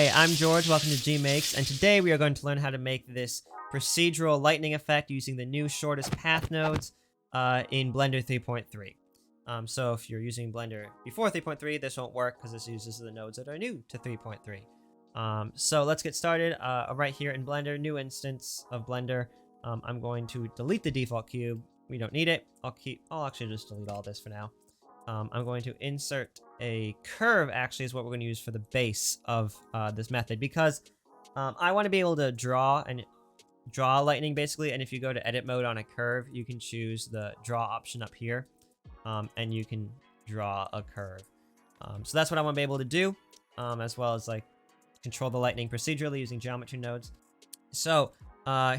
Hi, I'm George. Welcome to GMakes, and today we are going to learn how to make this procedural lightning effect using the new shortest path nodes in Blender 3.3. So if you're using Blender before 3.3, this won't work because this uses the nodes that are new to 3.3. So let's get started. Right here in Blender, new instance of Blender. I'm going to delete the default cube. We don't need it. I'll actually just delete all this for now. I'm going to insert a curve, actually, is what we're going to use for the base of this method, because I want to be able to draw lightning, basically. And if you go to edit mode on a curve, you can choose the draw option up here, and you can draw a curve. So that's what I want to be able to do, as well as like control the lightning procedurally using geometry nodes. So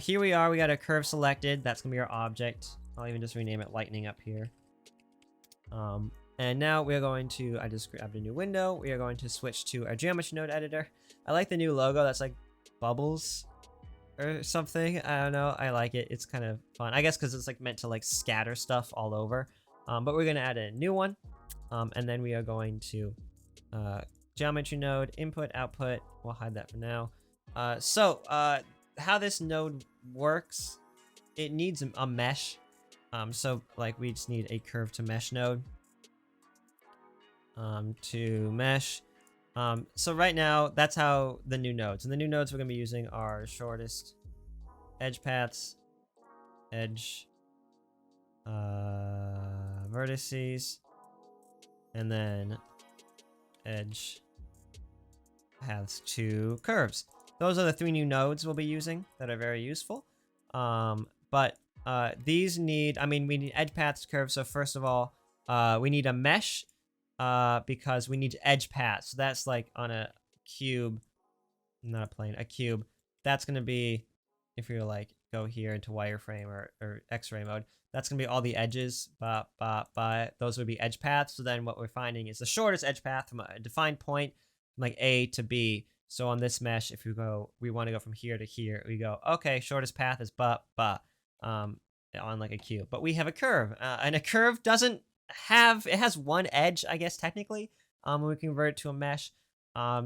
here we are. We got a curve selected. That's going to be our object. I'll even just rename it lightning up here. And now we're going to, I just grabbed a new window. We are going to switch to our geometry node editor. I like the new logo. That's like bubbles or something. I don't know. I like it. It's kind of fun. I guess because it's like meant to like scatter stuff all over. But we're going to add a new one. And then we are going to geometry node, input, output. We'll hide that for now. How this node works, it needs a mesh. So like we just need a curve to mesh node. To mesh. So right now, that's how the new nodes. And the new nodes we're going to be using are shortest edge paths, edge vertices, and then edge paths to curves. Those are the three new nodes we'll be using that are very useful. These need, we need edge paths to curves. So first of all, we need a mesh. Because we need to edge paths. So that's like on a cube, not a plane, a cube. That's going to be, if you're like, go here into wireframe or x-ray mode, that's going to be all the edges, those would be edge paths. So then what we're finding is the shortest edge path from a defined point, from like A to B. So on this mesh, if we want to go from here to here, we go, okay, shortest path is on like a cube. But we have a curve, and a curve doesn't it has one edge, I guess, technically. We convert it to a mesh.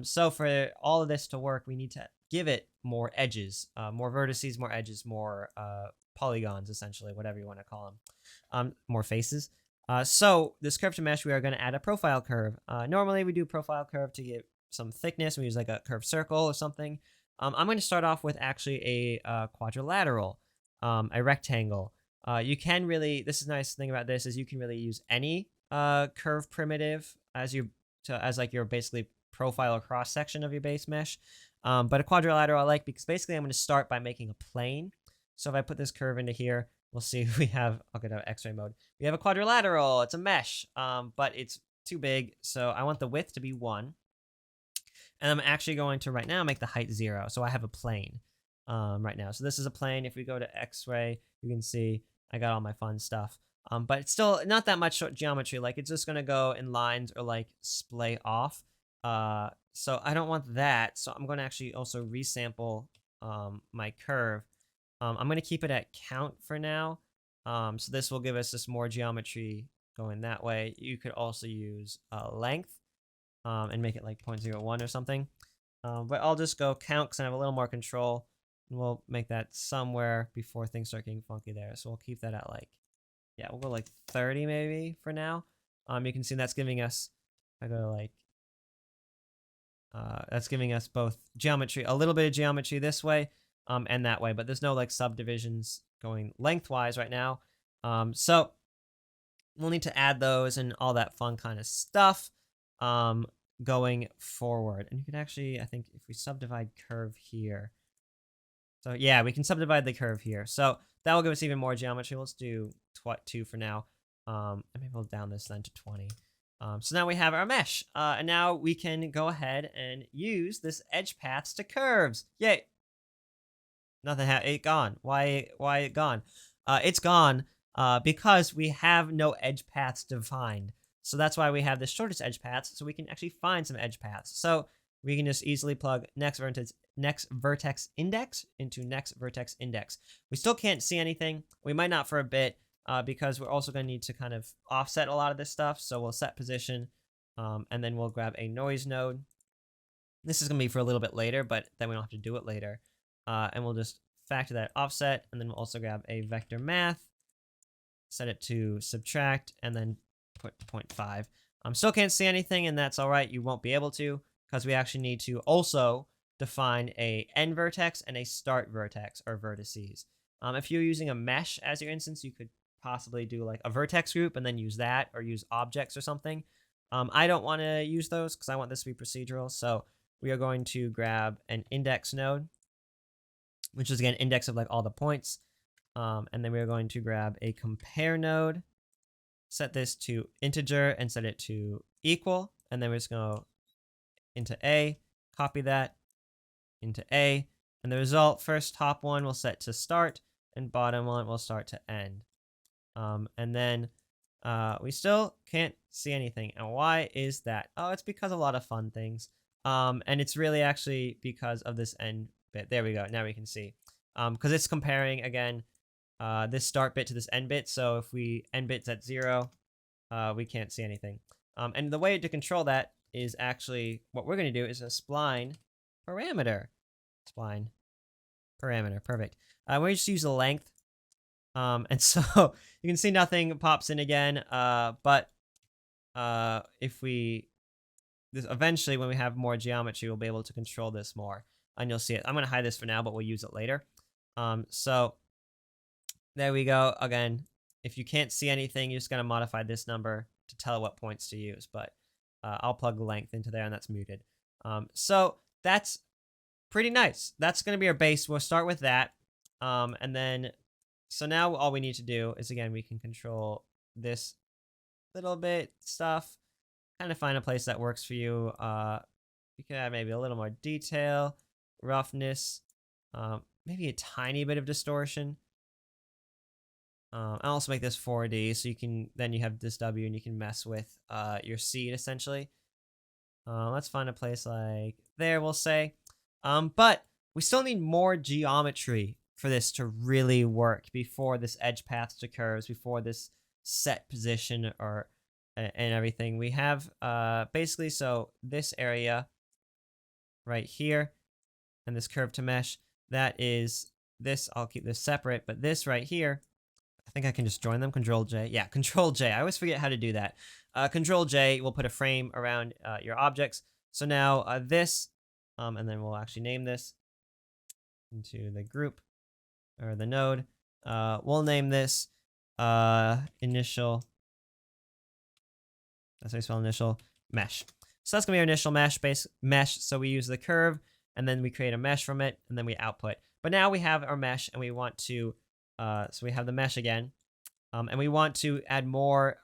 So for all of this to work, we need to give it more edges, more vertices, more edges, more polygons, essentially, whatever you want to call them, more faces. So this curve to mesh, we are going to add a profile curve. Normally we do profile curve to get some thickness. We use like a curved circle or something. I'm going to start off with actually a quadrilateral, a rectangle. You can really, this is a nice thing about this, is you can really use any curve primitive as like your basically profile or cross section of your base mesh. But a quadrilateral I like because basically I'm going to start by making a plane. So if I put this curve into here, we'll see we have, I'll go to x-ray mode. We have a quadrilateral, it's a mesh, but it's too big. So I want the width to be 1. And I'm actually going to right now make the height 0. So I have a plane right now. So this is a plane. If we go to x-ray, you can see I got all my fun stuff. But it's still not that much geometry. Like it's just going to go in lines or like splay off. So I don't want that. So I'm going to actually also resample my curve. I'm going to keep it at count for now. So this will give us this more geometry going that way. You could also use length and make it like 0.01 or something. But I'll just go count because I have a little more control. And we'll make that somewhere before things start getting funky there. So we'll keep that at like, yeah, we'll go like 30 maybe for now. You can see that's giving us, I go to like, that's giving us both geometry, a little bit of geometry this way, and that way. But there's no like subdivisions going lengthwise right now. So we'll need to add those and all that fun kind of stuff going forward. And you can actually, I think if we subdivide curve here, so yeah, we can subdivide the curve here. So that will give us even more geometry. Let's do 2 for now. And maybe we'll down this then to 20. So now we have our mesh. And now we can go ahead and use this edge paths to curves. Yay. Nothing it gone. Why it gone? It's gone because we have no edge paths defined. So that's why we have the shortest edge paths, so we can actually find some edge paths. So we can just easily plug next vertex index into next vertex index. We still can't see anything. We might not for a bit because we're also going to need to kind of offset a lot of this stuff. So we'll set position and then we'll grab a noise node. This is going to be for a little bit later, but then we don't have to do it later. And we'll just factor that offset, and then we'll also grab a vector math, set it to subtract, and then put 0.5. Still can't see anything, and that's all right. You won't be able to, because we actually need to also define a end vertex and a start vertex, or vertices. If you're using a mesh as your instance, you could possibly do like a vertex group and then use that, or use objects or something. I don't want to use those because I want this to be procedural. So we are going to grab an index node, which is again index of like all the points. And then we are going to grab a compare node, set this to integer and set it to equal. And then we're just going to go into A, copy that into A. And the result, first top one will set to start, and bottom one will start to end. And then we still can't see anything. And why is that? Oh, it's because of a lot of fun things. And it's really actually because of this end bit. There we go. Now we can see. Because it's comparing, again, this start bit to this end bit. So if we end bit's at 0, we can't see anything. And the way to control that is actually, what we're going to do is a spline parameter. Spline parameter. Perfect. We just use the length. And so you can see nothing pops in again. But if we, eventually when we have more geometry, we'll be able to control this more, and you'll see it. I'm going to hide this for now, but we'll use it later. So there we go. Again, if you can't see anything, you're just going to modify this number to tell what points to use, but I'll plug the length into there, and that's muted. So that's pretty nice. That's going to be our base. We'll start with that. And then, so now all we need to do is, again, we can control this little bit stuff, kind of find a place that works for you. You can add maybe a little more detail, roughness, maybe a tiny bit of distortion. I'll also make this 4D, so you can, then you have this W and you can mess with your seed essentially. Let's find a place like there, we'll say. But we still need more geometry for this to really work before this edge paths to curves, before this set position or and everything. We have basically, so this area right here and this curve to mesh, that is this. I'll keep this separate, but this right here, I think I can just join them. Control J. Yeah, Control J. I always forget how to do that. Control J will put a frame around your objects. So now this, and then we'll actually name this into the group or the node. We'll name this initial. That's how you spell initial mesh. So that's gonna be our initial mesh. So we use the curve, and then we create a mesh from it, and then we output. But now we have our mesh, and we want to. So we have the mesh again, and we want to add more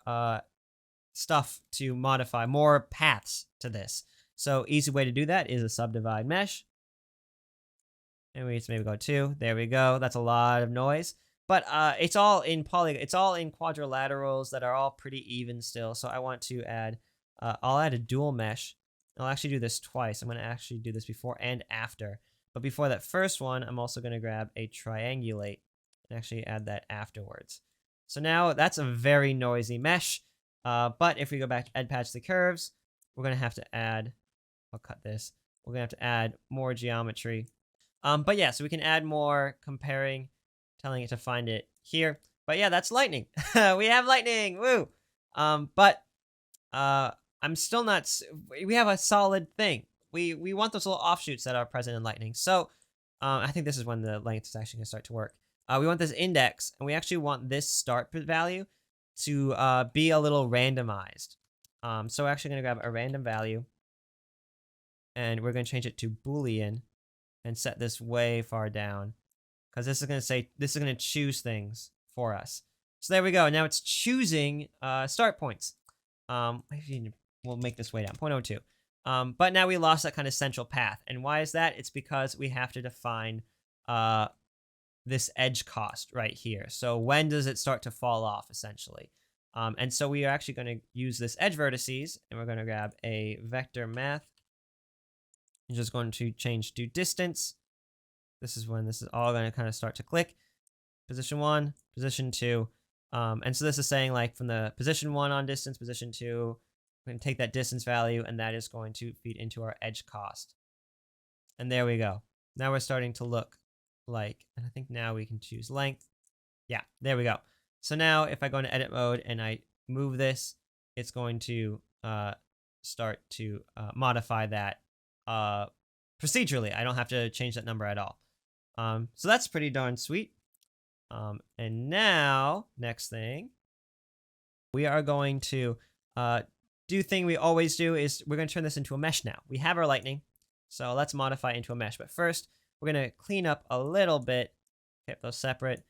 stuff to modify, more paths to this. So easy way to do that is a subdivide mesh. And we just maybe go 2. There we go. That's a lot of noise. But it's all in it's all in quadrilaterals that are all pretty even still. So I want to add, I'll add a dual mesh. I'll actually do this twice. I'm going to actually do this before and after. But before that first one, I'm also going to grab a triangulate and actually add that afterwards. So now that's a very noisy mesh. But if we go back to edge patch the curves, we're going to have to add, I'll cut this. We're going to have to add more geometry. But yeah, so we can add more comparing, telling it to find it here. But yeah, that's lightning. We have lightning. Woo! But I'm still not. We have a solid thing. We want those little offshoots that are present in lightning. So I think this is when the length is actually going to start to work. We want this index, and we actually want this start value to be a little randomized. So we're actually going to grab a random value, and we're going to change it to Boolean and set this way far down, because this is going to say, this is going to choose things for us. So there we go. Now it's choosing start points. Maybe we'll make this way down, 0.02. But now we lost that kind of central path. And why is that? It's because we have to define this edge cost right here. So when does it start to fall off, essentially? And so we are actually going to use this edge vertices, and we're going to grab a vector math. I'm just going to change to distance. This is when this is all going to kind of start to click. Position 1, position 2. And so this is saying, like, from the position 1 on distance, position 2, we're going to take that distance value, and that is going to feed into our edge cost. And there we go. Now we're starting to look like, and I think now we can choose length. Yeah, there we go. So now if I go into edit mode and I move this, it's going to start to modify that procedurally. I don't have to change that number at all. So that's pretty darn sweet. And now, next thing, we are going to do thing we always do is we're going to turn this into a mesh now. We have our lightning, so let's modify it into a mesh. But first, we're going to clean up a little bit, keep those separate.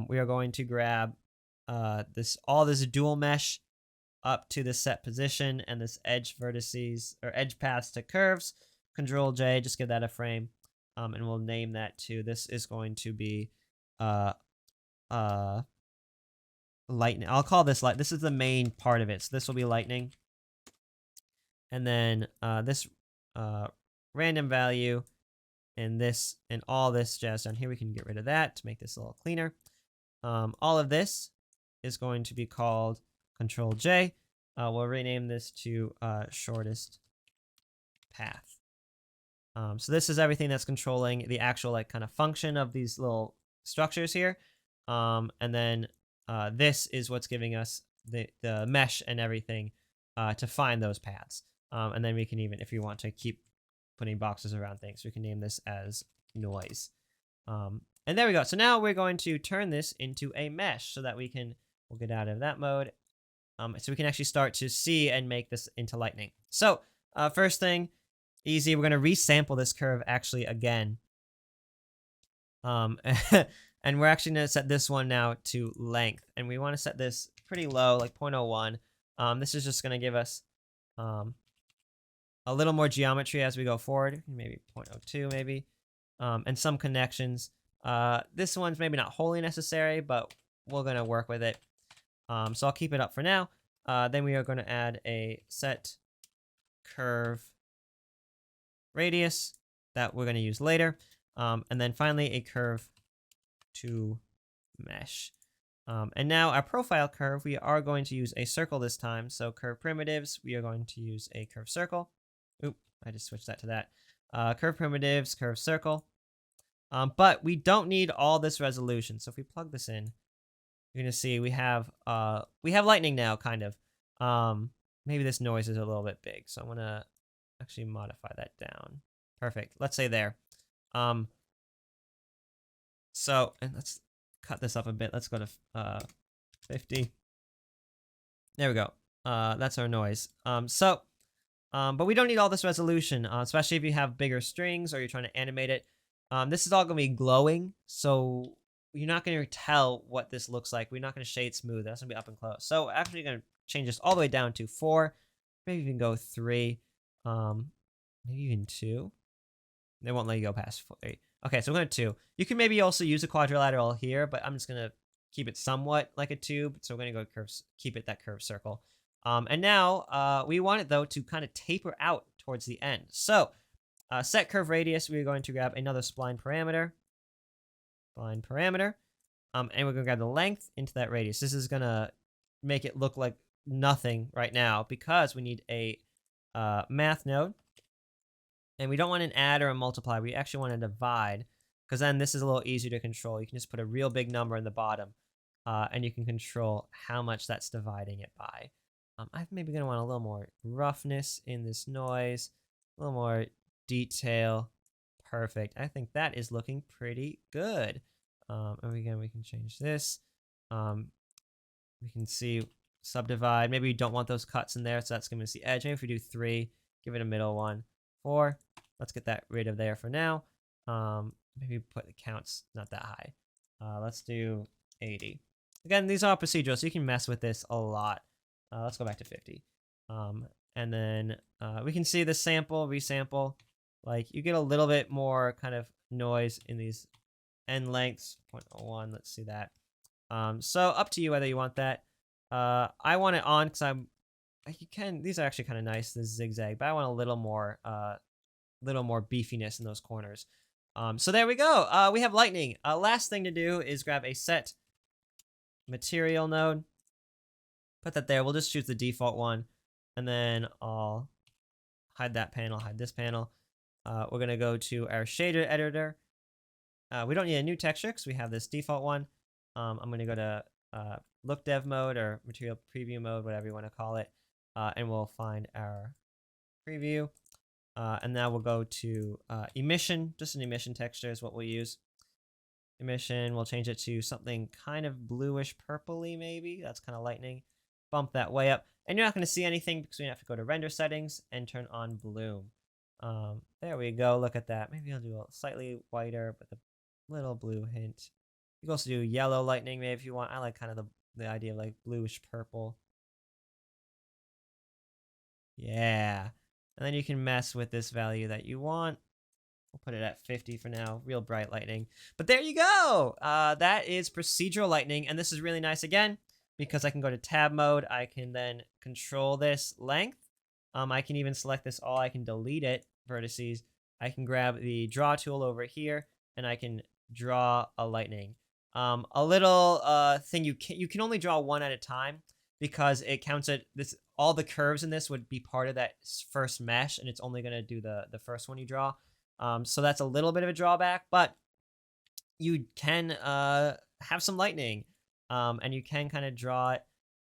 We are going to grab all this dual mesh up to the set position and this edge vertices or edge paths to curves. Control J, just give that a frame, and we'll name that to. This is going to be lightning. I'll call this light. This is the main part of it. So this will be lightning, and then this random value, and this and all this jazz down here. We can get rid of that to make this a little cleaner. All of this is going to be called Control J. We'll rename this to shortest path. So this is everything that's controlling the actual like kind of function of these little structures here. And then this is what's giving us the mesh and everything to find those paths. And then we can even, if you want to keep putting boxes around things, we can name this as noise. And there we go. So now we're going to turn this into a mesh so that we'll get out of that mode. So we can actually start to see and make this into lightning. So first thing, easy, we're going to resample this curve actually again. And we're actually going to set this one now to length. And we want to set this pretty low, like 0.01. This is just going to give us a little more geometry as we go forward. Maybe 0.02 maybe. And some connections. This one's maybe not wholly necessary, but we're going to work with it. So I'll keep it up for now. Then we are going to add a set curve radius that we're going to use later. And then finally a curve to mesh. And now our profile curve, we are going to use a circle this time. So curve primitives, we are going to use a curve circle. Oop, I just switched that to that. Curve primitives, curve circle. But we don't need all this resolution. So if we plug this in, you're going to see we have lightning now, kind of. Maybe this noise is a little bit big. So I'm going to actually modify that down. Perfect. Let's say there. So, and let's cut this up a bit. Let's go to 50. There we go. That's our noise. But we don't need all this resolution, especially if you have bigger strings or you're trying to animate it. This is all going to be glowing, so you're not going to tell what this looks like. We're not going to shade smooth. That's going to be up and close. So actually going to change this all the way down to 4. Maybe even go 3. Maybe even 2. They won't let you go past 3. Okay, so we're going to 2. You can maybe also use a quadrilateral here, but I'm just going to keep it somewhat like a tube. So we're going to go curves, keep it that curved circle. And now we want it, though, to kind of taper out towards the end. So set curve radius, we're going to grab another spline parameter. And we're going to grab the length into that radius. This is going to make it look like nothing right now because we need a math node. And we don't want an add or a multiply. We actually want to divide because then this is a little easier to control. You can just put a real big number in the bottom and you can control how much that's dividing it by. I'm maybe going to want a little more roughness in this noise, a little more detail. Perfect. I think that is looking pretty good. And again, we can change this. We can see subdivide. Maybe we don't want those cuts in there, so that's going to be the edge. Maybe if we do 3, give it a middle one. 4. Let's get that rid of there for now. Maybe put the counts not that high. Let's do 80. Again, these are procedural, so you can mess with this a lot. Let's go back to 50. And then we can see the sample, resample. Like you get a little bit more kind of noise in these end lengths. 0.01. Let's see that. So up to you whether you want that. I want it on because these are actually kind of nice, this zigzag, but I want a little more beefiness in those corners. So there we go. We have lightning. Last thing to do is grab a set material node. Put that there. We'll just choose the default one. And then I'll hide that panel, hide this panel. we're going to go to our shader editor. We don't need a new texture because we have this default one. I'm going to go to look dev mode or material preview mode, whatever you want to call it. And we'll find our preview. And now we'll go to emission. Just an emission texture is what we'll use. Emission, we'll change it to something kind of bluish purpley maybe. That's kind of lightning. Bump that way up. And you're not going to see anything because we have to go to render settings and turn on bloom. There we go. Look at that. Maybe I'll do a slightly whiter with a little blue hint. You can also do yellow lightning maybe if you want. I like kind of the idea of like bluish purple. Yeah. And then you can mess with this value that you want. We'll put it at 50 for now. Real bright lightning. But there you go. That is procedural lightning. And this is really nice again because I can go to tab mode. I can then control this length. I can even select this all. I can delete it, vertices. I can grab the draw tool over here and I can draw a lightning. A little thing, you can only draw one at a time because it counts it. All the curves in this would be part of that first mesh, and it's only going to do the first one you draw. So that's a little bit of a drawback, but you can have some lightning, and you can kind of draw it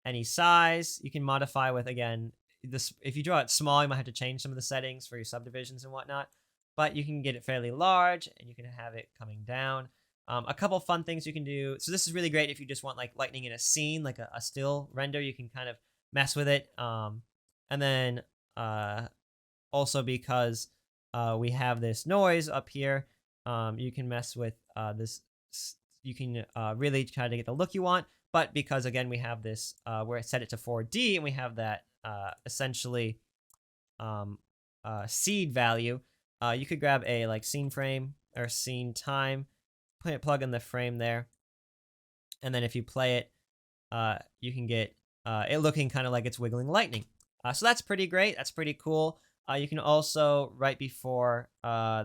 any size. You can modify with, again, this. If you draw it small, you might have to change some of the settings for your subdivisions and whatnot, but you can get it fairly large, and you can have it coming down. A couple fun things you can do. So this is really great if you just want like lightning in a scene, like a still render. You can kind of mess with it. And then also because we have this noise up here, you can mess with this. You can really try to get the look you want. But because, again, we have this where I set it to 4D and we have that essentially seed value, you could grab a like scene frame or scene time, plug in the frame there, and then if you play it, you can get it looking kind of like it's wiggling lightning. So that's pretty great. That's pretty cool. You can also, right before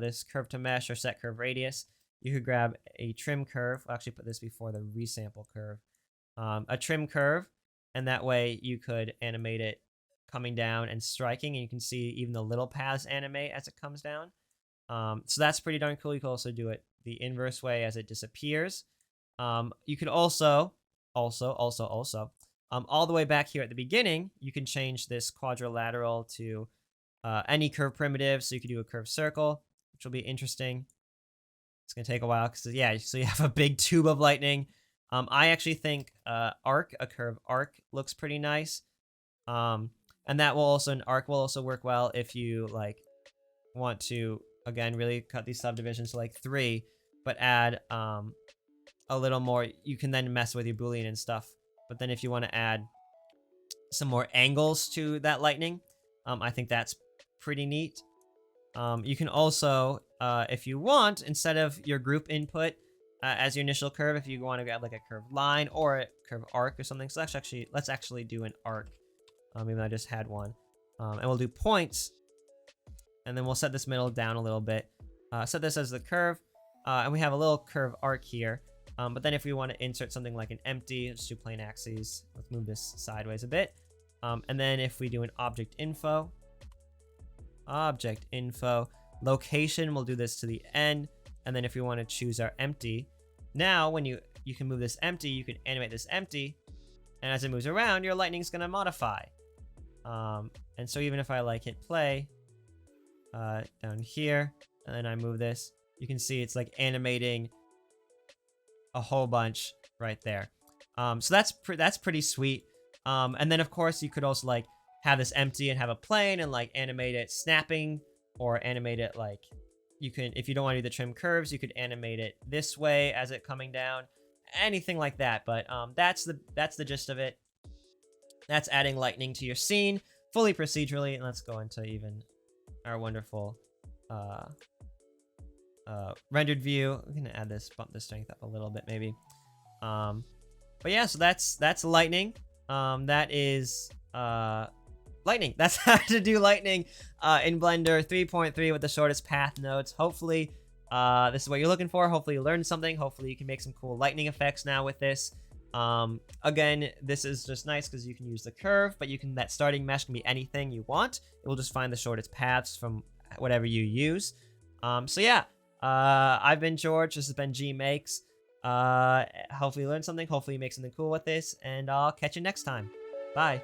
this curve to mesh or set curve radius, you could grab a trim curve. I'll actually put this before the resample curve. A trim curve, and that way you could animate it coming down and striking, and you can see even the little paths animate as it comes down. So that's pretty darn cool. You can also do it the inverse way as it disappears. You could also, all the way back here at the beginning, you can change this quadrilateral to any curve primitive. So you could do a curved circle, which will be interesting. It's going to take a while because, yeah, so you have a big tube of lightning. I actually think a curved arc looks pretty nice. And that will also, an arc will also work well if you like want to, again, really cut these subdivisions to like 3, but add a little more. You can then mess with your Boolean and stuff. But then if you want to add some more angles to that lightning, I think that's pretty neat. You can also, if you want, instead of your group input as your initial curve, if you want to grab like a curved line or a curved arc or something, so let's actually do an arc. Even though I just had one. And we'll do points, and then we'll set this middle down a little bit. Set this as the curve, and we have a little curve arc here. But then if we want to insert something like an empty, let's do plain axes. Let's move this sideways a bit. And then if we do an object info, location, we'll do this to the end. And then if we want to choose our empty, now when you can move this empty, you can animate this empty, and as it moves around, your lightning's going to modify. And so even if I like hit play down here, and then I move this, you can see it's like animating a whole bunch right there. So that's pretty sweet. And then of course you could also like have this empty and have a plane and like animate it snapping, or animate it like you can, if you don't want to do the trim curves, you could animate it this way as it coming down, anything like that. But that's the gist of it. That's adding lightning to your scene fully procedurally. And let's go into even our wonderful rendered view. I'm gonna add this, bump the strength up a little bit maybe. But yeah, so that's lightning. That is lightning. That's how to do lightning in Blender 3.3 with the shortest path nodes. Hopefully this is what you're looking for. Hopefully you learned something. Hopefully you can make some cool lightning effects now with this. Again, this is just nice because you can use the curve, but that starting mesh can be anything you want. It will just find the shortest paths from whatever you use. So yeah, I've been George. This has been G Makes. Hopefully you learned something. Hopefully you make something cool with this, and I'll catch you next time. Bye.